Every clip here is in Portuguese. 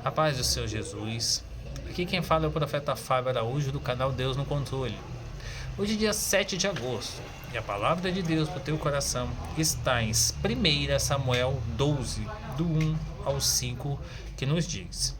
A paz do Senhor Jesus. Aqui quem fala é o profeta Fábio Araújo do canal Deus no Controle. Hoje é dia 7 de agosto e a palavra de Deus para o teu coração está em 1 Samuel 12, do 1 ao 5, que nos diz: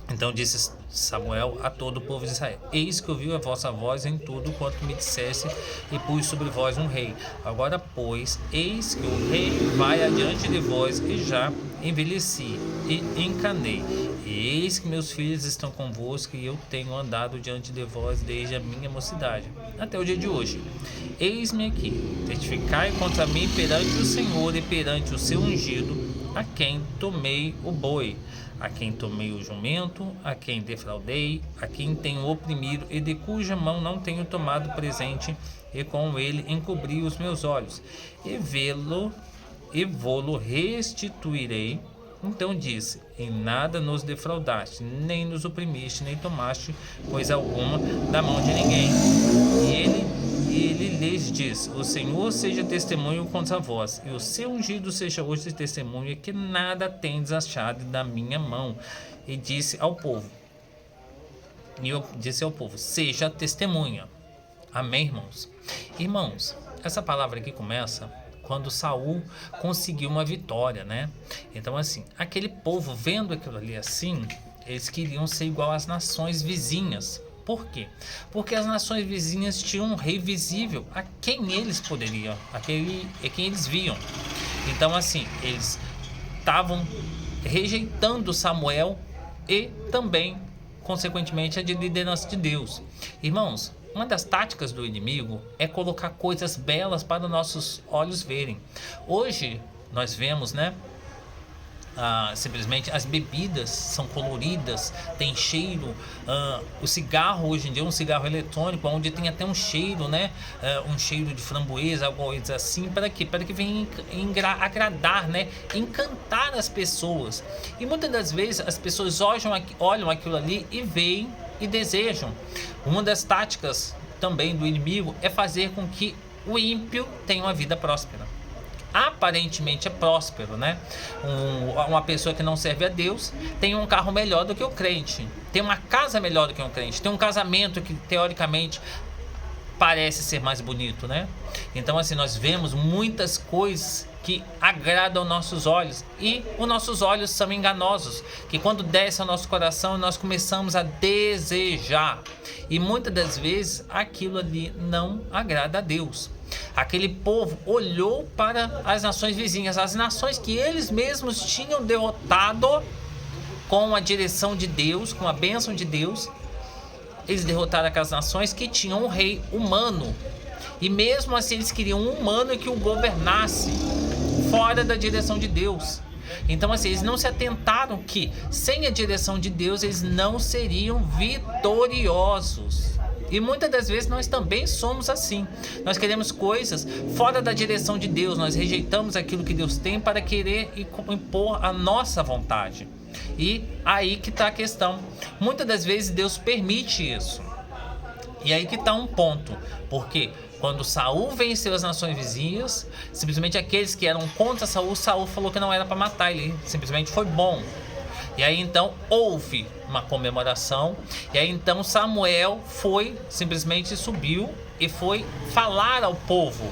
Então disse Samuel a todo o povo de Israel: Eis que ouviu a vossa voz em tudo quanto me dissesse, e pus sobre vós um rei. Agora, pois, eis que o rei vai adiante de vós, e já envelheci e encanei. E eis que meus filhos estão convosco, e eu tenho andado diante de vós desde a minha mocidade até o dia de hoje. Eis-me aqui, testificai contra mim perante o Senhor e perante o seu ungido, a quem tomei o boi, a quem tomei o jumento, a quem defraudei, a quem tenho oprimido, e de cuja mão não tenho tomado presente, e com ele encobri os meus olhos, e vô-lo restituirei. Então disse: Em nada nos defraudaste, nem nos oprimiste, nem tomaste coisa alguma da mão de ninguém. E ele lhes diz: O Senhor seja testemunho contra vós, e o seu ungido seja hoje testemunha, que nada tendes achado da minha mão. E disse ao povo: seja testemunha. Amém, irmãos? Irmãos, essa palavra aqui começa quando Saul conseguiu uma vitória, né? Então, assim, aquele povo vendo aquilo ali assim, eles queriam ser igual às nações vizinhas. Por quê? Porque as nações vizinhas tinham um rei visível a quem eles poderiam, a quem eles viam. Então, assim, eles estavam rejeitando Samuel e também, consequentemente, a liderança de Deus. Irmãos, uma das táticas do inimigo é colocar coisas belas para nossos olhos verem. Hoje nós vemos, né? Simplesmente as bebidas são coloridas, tem cheiro. O cigarro hoje em dia é um cigarro eletrônico, onde tem até um cheiro, né? Um cheiro de framboesa, algo assim. Para quê? Para que venha agradar, né? Encantar as pessoas. E muitas das vezes as pessoas olham aquilo ali e veem e desejam. Uma das táticas também do inimigo é fazer com que o ímpio tenha uma vida próspera. Aparentemente é próspero, né? Uma pessoa que não serve a Deus tem um carro melhor do que o crente, tem uma casa melhor do que um crente, tem um casamento que teoricamente parece ser mais bonito, né? Então, assim, nós vemos muitas coisas que agradam nossos olhos, e os nossos olhos são enganosos, que quando desce ao nosso coração nós começamos a desejar, e muitas das vezes aquilo ali não agrada a Deus. Aquele povo olhou para as nações vizinhas, as nações que eles mesmos tinham derrotado com a direção de Deus, com a bênção de Deus. Eles derrotaram aquelas nações que tinham um rei humano, e mesmo assim eles queriam um humano que o governasse fora da direção de Deus. Então, assim, eles não se atentaram que sem a direção de Deus eles não seriam vitoriosos. E muitas das vezes nós também somos assim. Nós queremos coisas fora da direção de Deus, nós rejeitamos aquilo que Deus tem para querer impor a nossa vontade. E aí que está a questão. Muitas das vezes Deus permite isso. E aí que está um ponto. Porque quando Saul venceu as nações vizinhas, simplesmente aqueles que eram contra Saul falou que não era para matar, ele simplesmente foi bom. E aí então houve uma comemoração, e aí então Samuel subiu e foi falar ao povo.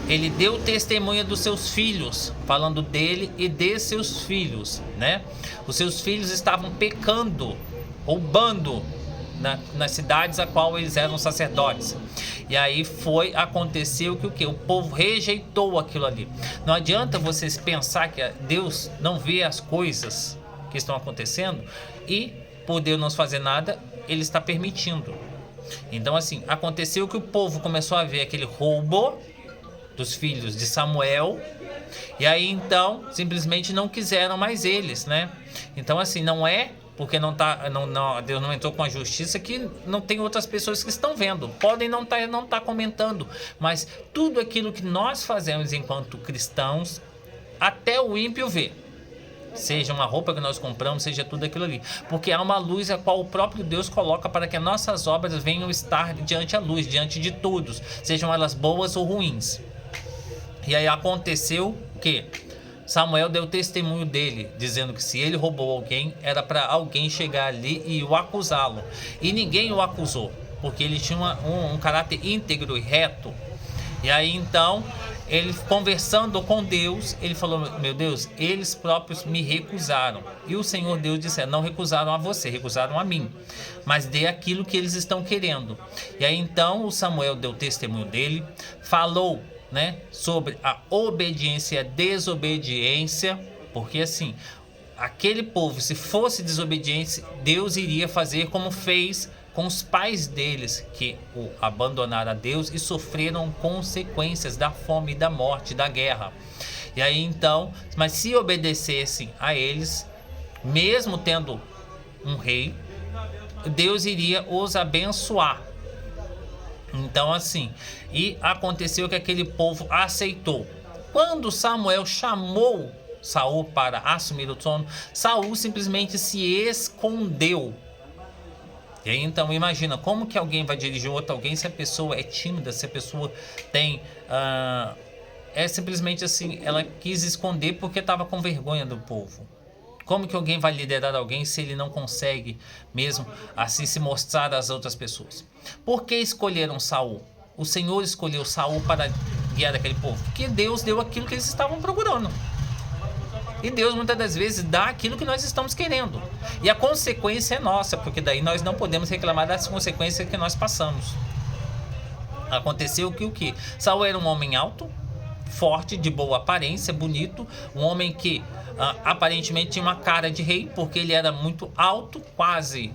Ele deu testemunha dos seus filhos, falando dele e de seus filhos, né? Os seus filhos estavam pecando, roubando nas cidades a qual eles eram sacerdotes. E aí aconteceu que o povo rejeitou aquilo ali. Não adianta vocês pensar que Deus não vê as coisas que estão acontecendo, e por Deus não fazer nada, ele está permitindo. Então, assim, aconteceu que o povo começou a ver aquele roubo dos filhos de Samuel, e aí então simplesmente não quiseram mais eles, né? Então, assim, não é porque Deus não entrou com a justiça que não tem outras pessoas que estão vendo, podem não tá comentando, mas tudo aquilo que nós fazemos enquanto cristãos, até o ímpio vê. Seja uma roupa que nós compramos, seja tudo aquilo ali, porque há uma luz a qual o próprio Deus coloca para que as nossas obras venham estar diante a luz, diante de todos, sejam elas boas ou ruins. E aí aconteceu que Samuel deu testemunho dele, dizendo que se ele roubou alguém, era para alguém chegar ali e o acusá-lo. E ninguém o acusou, porque ele tinha um caráter íntegro e reto. E aí então, ele conversando com Deus, ele falou: meu Deus, eles próprios me recusaram. E o Senhor Deus disse: não recusaram a você, recusaram a mim, mas dê aquilo que eles estão querendo. E aí então o Samuel deu testemunho dele, falou, né, sobre a obediência e a desobediência, porque assim, aquele povo, se fosse desobediente, Deus iria fazer como fez com os pais deles, que o abandonaram a Deus e sofreram consequências da fome, da morte, da guerra. E aí então, mas se obedecessem a eles, mesmo tendo um rei, Deus iria os abençoar. Então assim, e aconteceu que aquele povo aceitou. Quando Samuel chamou Saul para assumir o trono, Saul simplesmente se escondeu. E aí, então, imagina, como que alguém vai dirigir outro alguém se a pessoa é tímida, se a pessoa tem... é simplesmente assim, ela quis esconder porque estava com vergonha do povo. Como que alguém vai liderar alguém se ele não consegue mesmo assim se mostrar às outras pessoas? Por que escolheram Saul? O Senhor escolheu Saul para guiar aquele povo, porque Deus deu aquilo que eles estavam procurando. E Deus muitas das vezes dá aquilo que nós estamos querendo. E a consequência é nossa, porque daí nós não podemos reclamar das consequências que nós passamos. Aconteceu que o quê? Saul era um homem alto, forte, de boa aparência, bonito. Um homem que aparentemente tinha uma cara de rei, porque ele era muito alto, quase.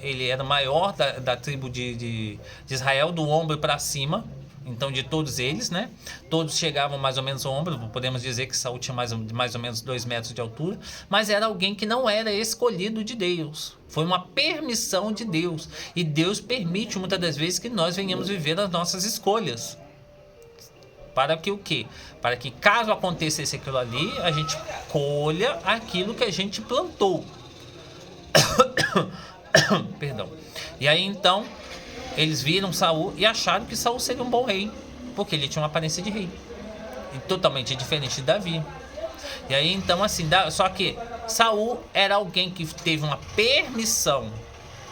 Ele era maior da tribo de Israel, do ombro para cima. Então, de todos eles, né? Todos chegavam mais ou menos ao ombro. Podemos dizer que Saul tinha mais ou menos 2 metros de altura. Mas era alguém que não era escolhido de Deus. Foi uma permissão de Deus. E Deus permite muitas das vezes que nós venhamos viver as nossas escolhas. Para que o quê? Para que caso acontecesse aquilo ali, a gente colha aquilo que a gente plantou. Perdão. E aí então... eles viram Saul e acharam que Saul seria um bom rei, porque ele tinha uma aparência de rei, e totalmente diferente de Davi. E aí então assim, só que Saul era alguém que teve uma permissão,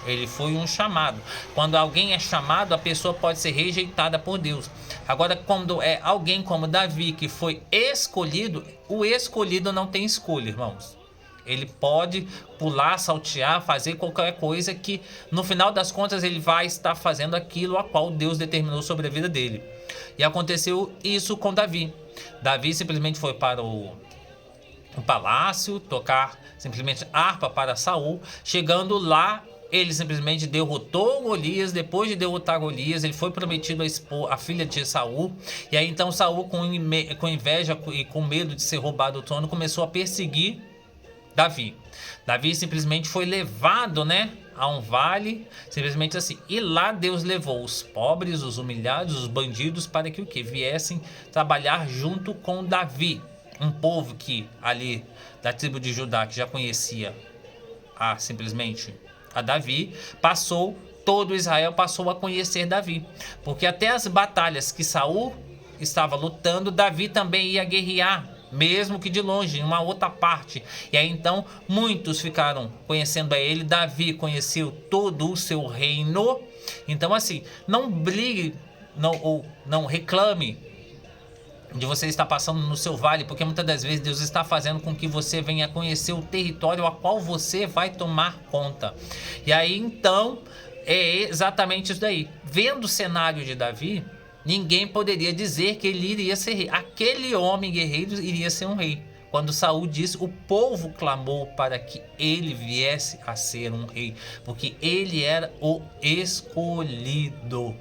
ele foi um chamado. Quando alguém é chamado, a pessoa pode ser rejeitada por Deus. Agora, quando é alguém como Davi, que foi escolhido, o escolhido não tem escolha, irmãos. Ele pode pular, saltear, fazer qualquer coisa que no final das contas ele vai estar fazendo aquilo a qual Deus determinou sobre a vida dele. E aconteceu isso com Davi. Davi simplesmente foi para o palácio tocar simplesmente harpa para Saul. Chegando lá, ele simplesmente derrotou Golias. Depois de derrotar Golias, ele foi prometido a expor a filha de Saul. E aí então Saul, com inveja e com medo de ser roubado o trono, começou a perseguir Davi. Davi simplesmente foi levado, né, a um vale, simplesmente assim. E lá Deus levou os pobres, os humilhados, os bandidos, para que o que? Viessem trabalhar junto com Davi. Um povo que ali da tribo de Judá, que já conhecia simplesmente a Davi, todo Israel passou a conhecer Davi. Porque até as batalhas que Saul estava lutando, Davi também ia guerrear, mesmo que de longe, em uma outra parte. E aí então muitos ficaram conhecendo a ele. Davi conheceu todo o seu reino. Então assim, não brigue, não reclame de você estar passando no seu vale, porque muitas das vezes Deus está fazendo com que você venha conhecer o território a qual você vai tomar conta. E aí então é exatamente isso daí. Vendo o cenário de Davi, ninguém poderia dizer que ele iria ser rei. Aquele homem guerreiro iria ser um rei. Quando Saul disse, o povo clamou para que ele viesse a ser um rei, porque ele era o escolhido.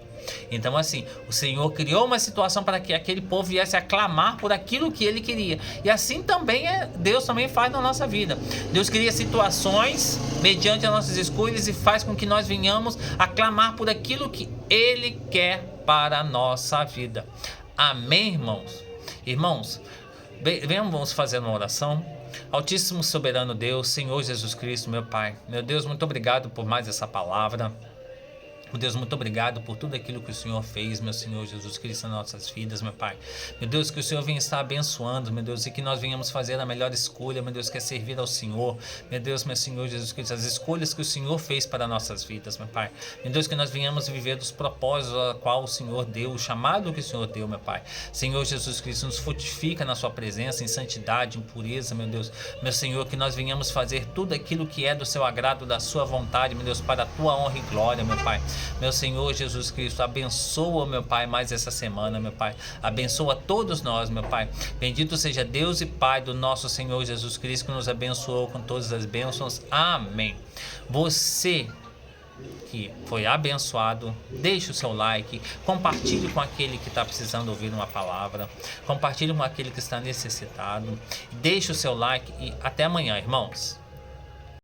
Então assim, o Senhor criou uma situação para que aquele povo viesse a clamar por aquilo que ele queria. E assim também Deus também faz na nossa vida. Deus cria situações mediante as nossas escolhas e faz com que nós venhamos a clamar por aquilo que ele quer para a nossa vida. Amém, irmãos? Irmãos, vamos fazer uma oração. Altíssimo soberano Deus, Senhor Jesus Cristo, meu Pai, meu Deus, muito obrigado por mais essa palavra. Meu Deus, muito obrigado por tudo aquilo que o Senhor fez, meu Senhor Jesus Cristo, nas nossas vidas, meu Pai. Meu Deus, que o Senhor venha estar abençoando, meu Deus, e que nós venhamos fazer a melhor escolha, meu Deus, que é servir ao Senhor. Meu Deus, meu Senhor Jesus Cristo, as escolhas que o Senhor fez para nossas vidas, meu Pai. Meu Deus, que nós venhamos viver dos propósitos a qual o Senhor deu, o chamado que o Senhor deu, meu Pai. Senhor Jesus Cristo, nos fortifica na sua presença, em santidade, em pureza, meu Deus. Meu Senhor, que nós venhamos fazer tudo aquilo que é do seu agrado, da sua vontade, meu Deus, para a tua honra e glória, meu Pai. Meu Senhor Jesus Cristo, abençoa, meu Pai, mais essa semana, meu Pai. Abençoa todos nós, meu Pai. Bendito seja Deus e Pai do nosso Senhor Jesus Cristo, que nos abençoou com todas as bênçãos. Amém. Você que foi abençoado, deixe o seu like, compartilhe com aquele que está precisando ouvir uma palavra, compartilhe com aquele que está necessitado, deixe o seu like e até amanhã, irmãos.